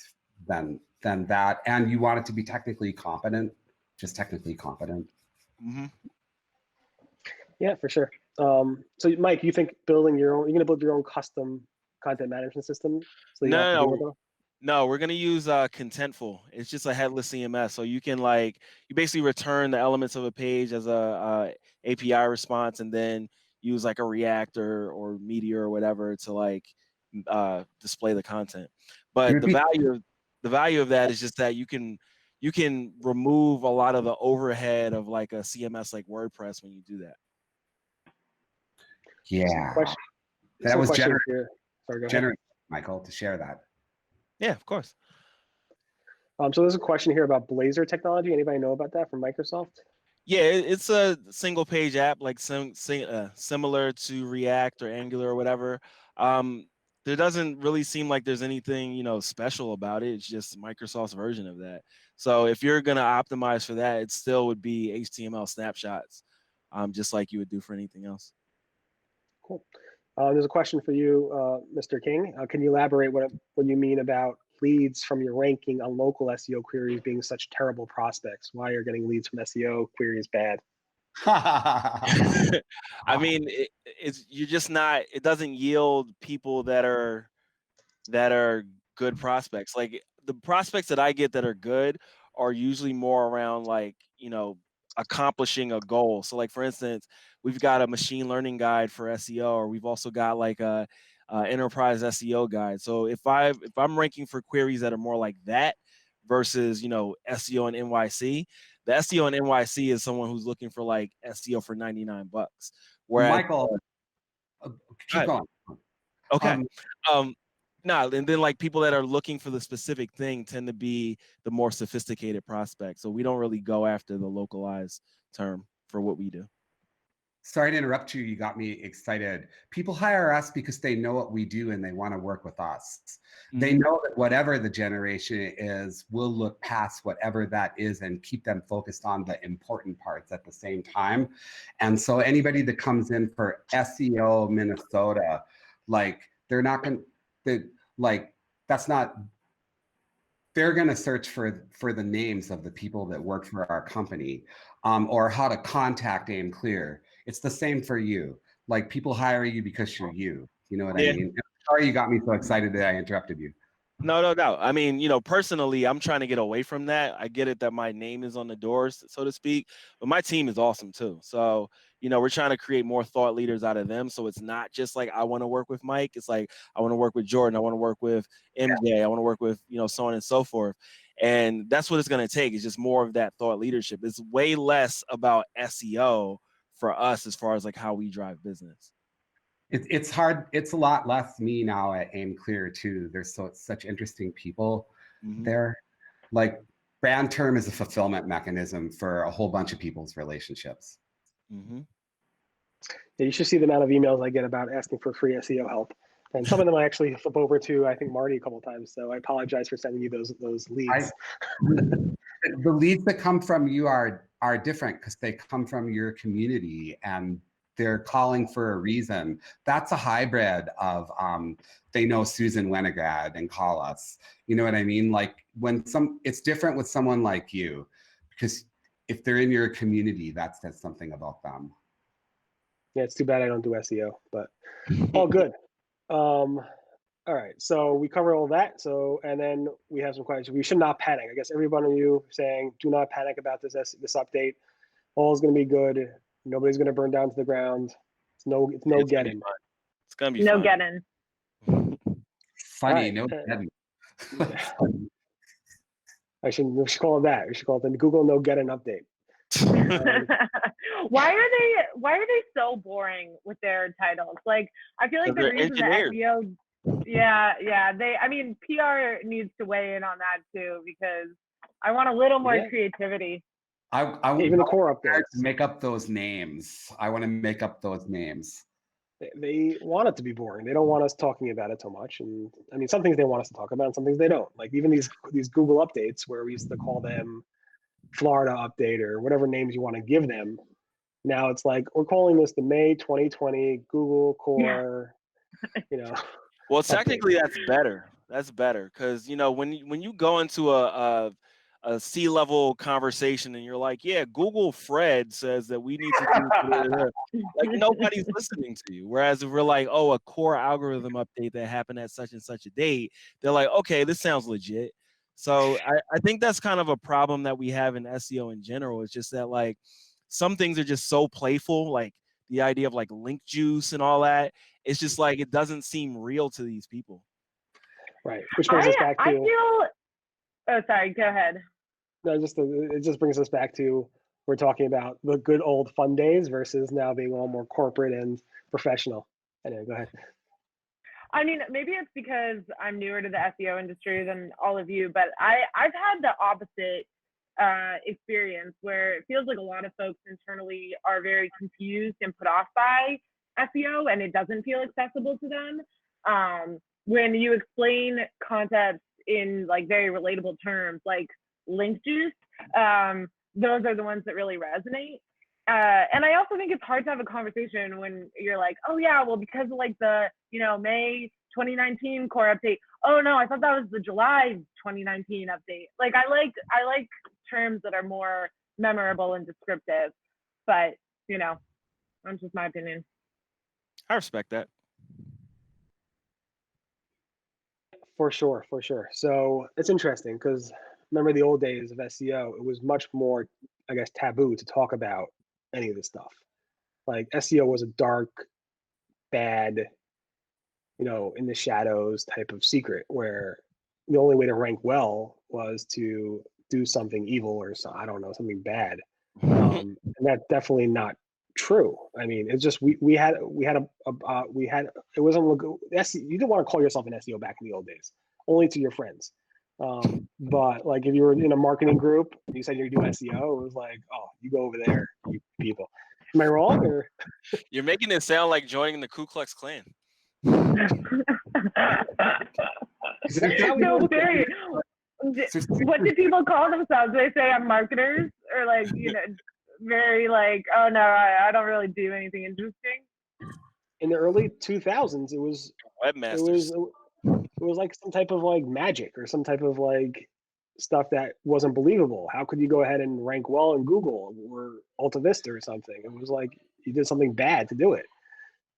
than that, and you want it to be technically competent, just technically competent. Mm-hmm. Yeah, for sure. So Mike, you think you're going to build your own custom content management system? So No, we're gonna use Contentful. It's just a headless CMS, so you can you basically return the elements of a page as a API response, and then use like a React or Meteor or whatever to display the content. But the value of that is just that you can remove a lot of the overhead of like a CMS like WordPress when you do that. Yeah, that was generous, Michael, to share that. Yeah, of course. So there's a question here about Blazor technology. Anybody know about that from Microsoft? Yeah, it's a single page app, like similar to React or Angular or whatever. There doesn't really seem like there's anything, you know, special about it. It's just Microsoft's version of that. So if you're gonna optimize for that, it still would be HTML snapshots, just like you would do for anything else. Cool. There's a question for you, Mr. King. Can you elaborate what you mean about leads from your ranking on local SEO queries being such terrible prospects? Why are getting leads from SEO queries bad? I mean, you're just not. It doesn't yield people that are good prospects. Like the prospects that I get that are good are usually more around like, you know, accomplishing a goal. So like for instance, we've got a machine learning guide for SEO, or we've also got like a enterprise SEO guide. So if I'm ranking for queries that are more like that versus, you know, SEO and NYC, the SEO and NYC is someone who's looking for like SEO for $99. Whereas Michael, keep going. Okay. No, and then like people that are looking for the specific thing tend to be the more sophisticated prospects. So we don't really go after the localized term for what we do. Sorry to interrupt you. You got me excited. People hire us because they know what we do and they want to work with us. Mm-hmm. They know that whatever the generation is, we'll look past whatever that is and keep them focused on the important parts at the same time. And so anybody that comes in for SEO Minnesota, like they're not going to, like, that's not they're going to search for the names of the people that work for our company, or how to contact Aimclear. It's the same for you. Like, people hire you because you're you. You know what I Yeah. mean? Sorry you got me so excited that I interrupted you. No doubt. I mean, personally, I'm trying to get away from that. I get it that my name is on the doors, so to speak, but my team is awesome too. So, we're trying to create more thought leaders out of them. So it's not just like I want to work with Mike. It's like I want to work with Jordan. I want to work with MJ. I want to work with, so on and so forth. And that's what it's going to take. It's just more of that thought leadership. It's way less about SEO for us as far as like how we drive business. It's hard. It's a lot less me now at Aimclear too. There's such interesting people there. Like, brand term is a fulfillment mechanism for a whole bunch of people's relationships. Yeah, you should see the amount of emails I get about asking for free SEO help, and some of them I actually flip over to, I think, Marty a couple of times. So I apologize for sending you those leads. The leads that come from you are different because they come from your community and they're calling for a reason. That's a hybrid of they know Susan Wennegrad and call us. You know what I mean? Like, it's different with someone like you, because if they're in your community, that says something about them. Yeah, it's too bad I don't do SEO, but all good. All right, so we covered all that. So, and then we have some questions. We should not panic. I guess every one of you saying, do not panic about this update. All is going to be good. Nobody's going to burn down to the ground. It's no getting. It's going to be no fun. getting. Funny, Right. no getting. We should call it that. We should call it the Google no getting update. Why are they so boring with their titles? Like, I feel like the reason that SEO, PR needs to weigh in on that too, because I want a little more creativity. I even the core updates. Make up those names. I want to make up those names. They want it to be boring. They don't want us talking about it so much. And I mean, some things they want us to talk about, and some things they don't. Like even these Google updates, where we used to call them Florida update or whatever names you want to give them. Now it's like, we're calling this the May 2020 Google Core, Well, technically that's better. That's better because, when you go into a C-level conversation and you're like, yeah, Google Fred says that we need to do like nobody's listening to you. Whereas if we're like, oh, a core algorithm update that happened at such and such a date, they're like, okay, this sounds legit. So I think that's kind of a problem that we have in SEO in general. It's just that like some things are just so playful, like the idea of like link juice and all that. It's just like it doesn't seem real to these people. Right. Which brings us back to. Oh, sorry. Go ahead. No, it just brings us back to, we're talking about the good old fun days versus now being all more corporate and professional. Anyway, go ahead. I mean, maybe it's because I'm newer to the SEO industry than all of you, but I've had the opposite experience where it feels like a lot of folks internally are very confused and put off by SEO, and it doesn't feel accessible to them. When you explain concepts in like very relatable terms, like link juice, those are the ones that really resonate. And I also think it's hard to have a conversation when you're like, oh yeah, well, because of like the, May 2019 core update. Oh no, I thought that was the July 2019 update. Like I like terms that are more memorable and descriptive, but that's just my opinion. I respect that. For sure. So it's interesting because remember the old days of SEO, it was much more, I guess, taboo to talk about any of this stuff. Like SEO was a dark, bad, in the shadows type of secret where the only way to rank well was to do something evil or something bad. And that's definitely not true. I mean, it's just it wasn't you didn't want to call yourself an SEO back in the old days, only to your friends. But like if you were in a marketing group and you said you do SEO, it was like, oh, you go over there, you people. Am I wrong? Or you're making it sound like joining the Ku Klux Klan. So serious. What do people call themselves? Do they say I'm marketers, or like very like, oh no, I don't really do anything interesting? In the early 2000s, it was webmasters. It was like some type of like magic or some type of like stuff that wasn't believable. How could you go ahead and rank well in Google or Alta Vista or something? It was like you did something bad to do it.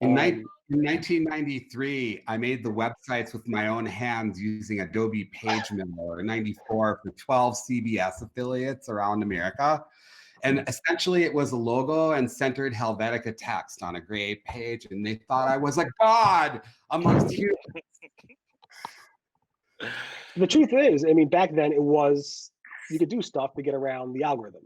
In 1993, I made the websites with my own hands using Adobe PageMaker. In 94 for 12 CBS affiliates around America. And essentially it was a logo and centered Helvetica text on a gray page. And they thought I was a god amongst humans. The truth is, I mean, back then it was, you could do stuff to get around the algorithm.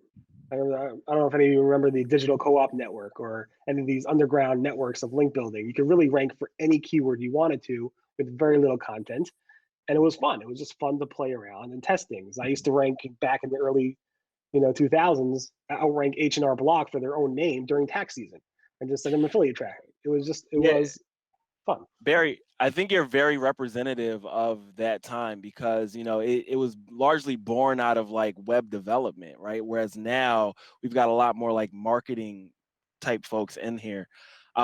I don't know if any of you remember the digital co-op network or any of these underground networks of link building. You could really rank for any keyword you wanted to with very little content. And it was fun. It was just fun to play around and test things. I used to rank back in the early 2000s, outrank H&R Block for their own name during tax season and just like an affiliate tracking. It was fun. Barry, I think you're very representative of that time because, it was largely born out of like web development, right? Whereas now we've got a lot more like marketing type folks in here,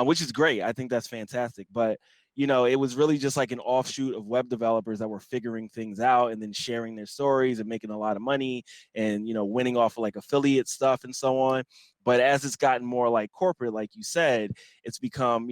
which is great. I think that's fantastic. But, it was really just like an offshoot of web developers that were figuring things out and then sharing their stories and making a lot of money and, winning off of like affiliate stuff and so on. But as it's gotten more like corporate, like you said, it's become,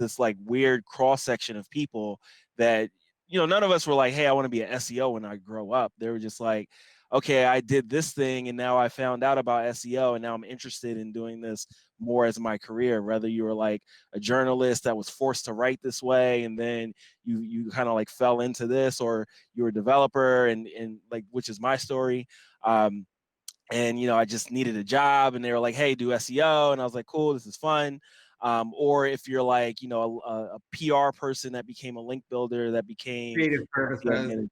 this like weird cross section of people that, none of us were like, hey, I want to be an SEO when I grow up. They were just like, okay, I did this thing and now I found out about SEO and now I'm interested in doing this more as my career. Whether you were like a journalist that was forced to write this way and then you kind of like fell into this, or you were a developer and like, which is my story. And, I just needed a job and they were like, hey, do SEO. And I was like, cool, this is fun. Or if you're like, a PR person that became a link builder, that became Creative services.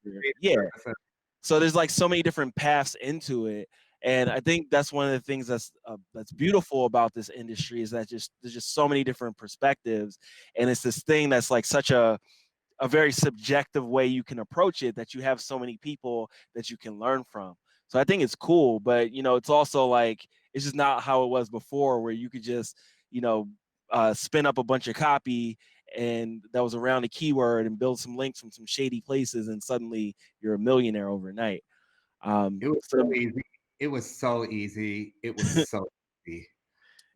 So there's like so many different paths into it. And I think that's one of the things that's beautiful about this industry is that there's just so many different perspectives. And it's this thing that's like such a very subjective way you can approach it, that you have so many people that you can learn from. So I think it's cool, but it's also like, it's just not how it was before, where you could just, spin up a bunch of copy and that was around a keyword and build some links from some shady places and suddenly you're a millionaire overnight. It was so easy. It was so easy. It was so easy.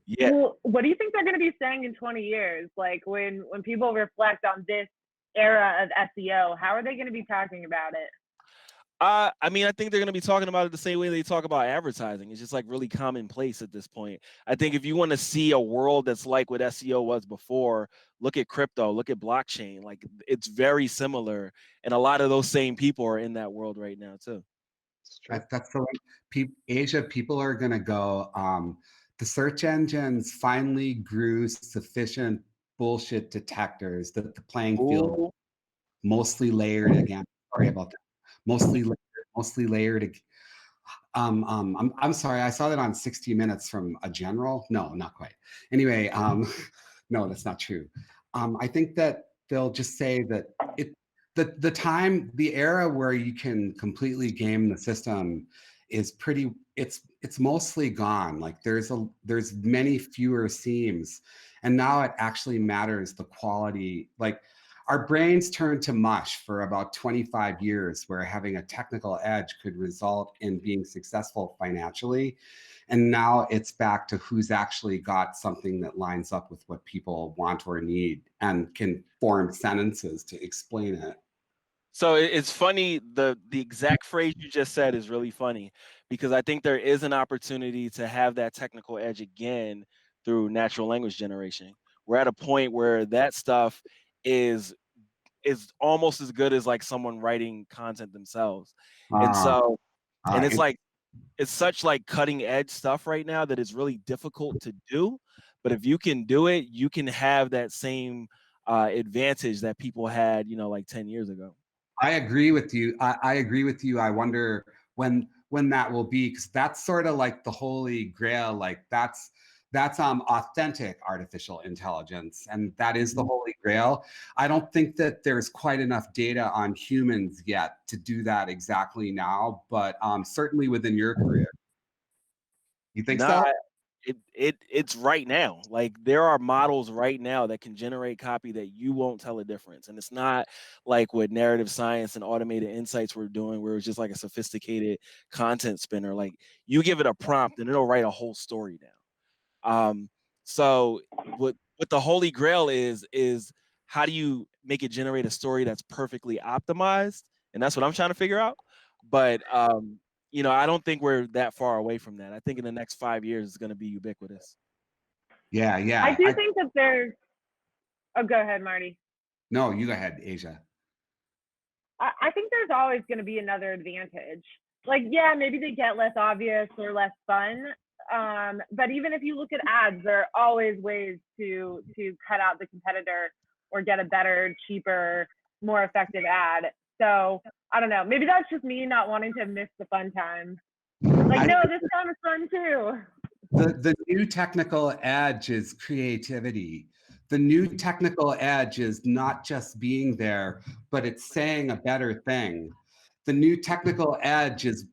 Yeah. Well, what do you think they're going to be saying in 20 years? Like when people reflect on this era of SEO, how are they going to be talking about it? I mean, I think they're going to be talking about it the same way they talk about advertising. It's just like really commonplace at this point. I think if you want to see a world that's like what SEO was before, look at crypto, look at blockchain. Like it's very similar. And a lot of those same people are in that world right now too. That's the way Asia people are going to go. The search engines finally grew sufficient bullshit detectors that the playing field mostly layered again. Sorry about that. Mostly layered. I'm sorry. I saw that on 60 Minutes from a general. No, not quite. Anyway, no, that's not true. I think that they'll just say that the era where you can completely game the system is it's mostly gone. Like there's many fewer seams, and now it actually matters the quality. Like our brains turned to mush for about 25 years, where having a technical edge could result in being successful financially. And now it's back to who's actually got something that lines up with what people want or need and can form sentences to explain it. So it's funny, the exact phrase you just said is really funny, because I think there is an opportunity to have that technical edge again through natural language generation. We're at a point where that stuff is almost as good as like someone writing content themselves. And so, and it's like, it's such like cutting edge stuff right now that it's really difficult to do. But if you can do it, you can have that same advantage that people had, like 10 years ago. I agree with you. I agree with you. I wonder when that will be, because that's sort of like the holy grail. Like that's authentic artificial intelligence, and that is the holy grail. I don't think that there's quite enough data on humans yet to do that exactly now, but certainly within your career. You think so? it's right now. Like there are models right now that can generate copy that you won't tell a difference. And it's not like what narrative science and automated insights were doing, where it's just like a sophisticated content spinner. Like you give it a prompt and it'll write a whole story down. So what the holy grail is how do you make it generate a story that's perfectly optimized? And that's what I'm trying to figure out. But you know, I don't think we're that far away from that. I think in the next 5 years it's going to be ubiquitous. Yeah, yeah. I do think that there's. Oh, go ahead, Marty. No, you go ahead, Aja. I think there's always going to be another advantage. Like, yeah, maybe they get less obvious or less fun. But even if you look at ads, there are always ways to cut out the competitor or get a better, cheaper, more effective ad. So I don't know. Maybe that's just me not wanting to miss the fun times. Like, no, this time is fun too. The new technical edge is creativity. The new technical edge is not just being there, but it's saying a better thing. The new technical edge is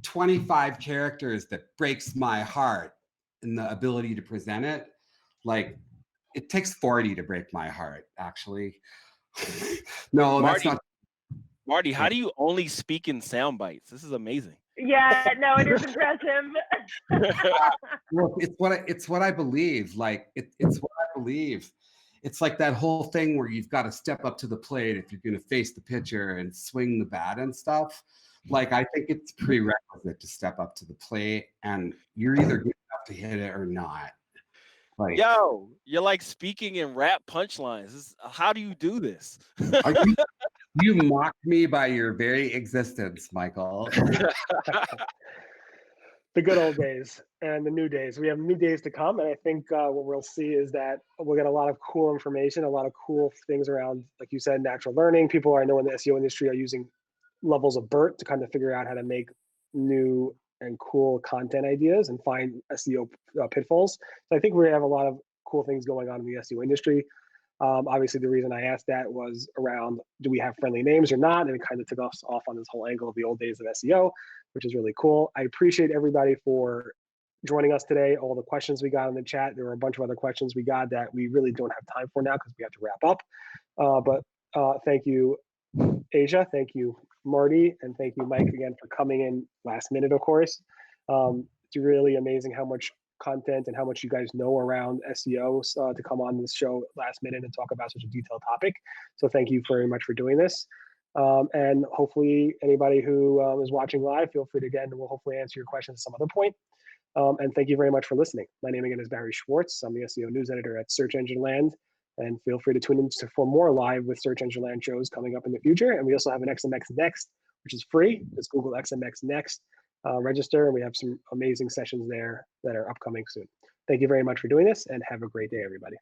25 characters that breaks my heart and the ability to present it. Like it takes 40 to break my heart, actually. No, Marty, that's not. Marty, how do you only speak in sound bites? This is amazing. Yeah, no, it is impressive. Well, it's what I believe. Like it's what I believe. It's like that whole thing where you've got to step up to the plate if you're going to face the pitcher and swing the bat and stuff. Like I think it's prerequisite to step up to the plate, and you're either good enough to hit it or not. Like, yo, you're like speaking in rap punchlines. How do you do this? you mocked me by your very existence, Michael. The good old days and the new days. We have new days to come, and I think what we'll see is that we'll get a lot of cool information, a lot of cool things around, like you said, natural learning. People I know in the SEO industry are using levels of BERT to kind of figure out how to make new and cool content ideas and find SEO pitfalls. So I think we have a lot of cool things going on in the SEO industry. Obviously, the reason I asked that was around, do we have friendly names or not? And it kind of took us off on this whole angle of the old days of SEO, which is really cool. I appreciate everybody for joining us today. All the questions we got in the chat. There were a bunch of other questions we got that we really don't have time for now because we have to wrap up. But thank you, Aja. Thank you, Marty. And thank you, Mike, again, for coming in last minute, of course. It's really amazing how much content and how much you guys know around SEO to come on this show last minute and talk about such a detailed topic. So thank you very much for doing this. And hopefully anybody who is watching live, feel free to again, we'll hopefully answer your questions at some other point. And thank you very much for listening. My name again is Barry Schwartz. I'm the SEO news editor at Search Engine Land. And feel free to tune in for more live with Search Engine Land shows coming up in the future. And we also have an XMX Next, which is free. It's Google XMX Next. Register, and we have some amazing sessions there that are upcoming soon. Thank you very much for doing this, and have a great day, everybody.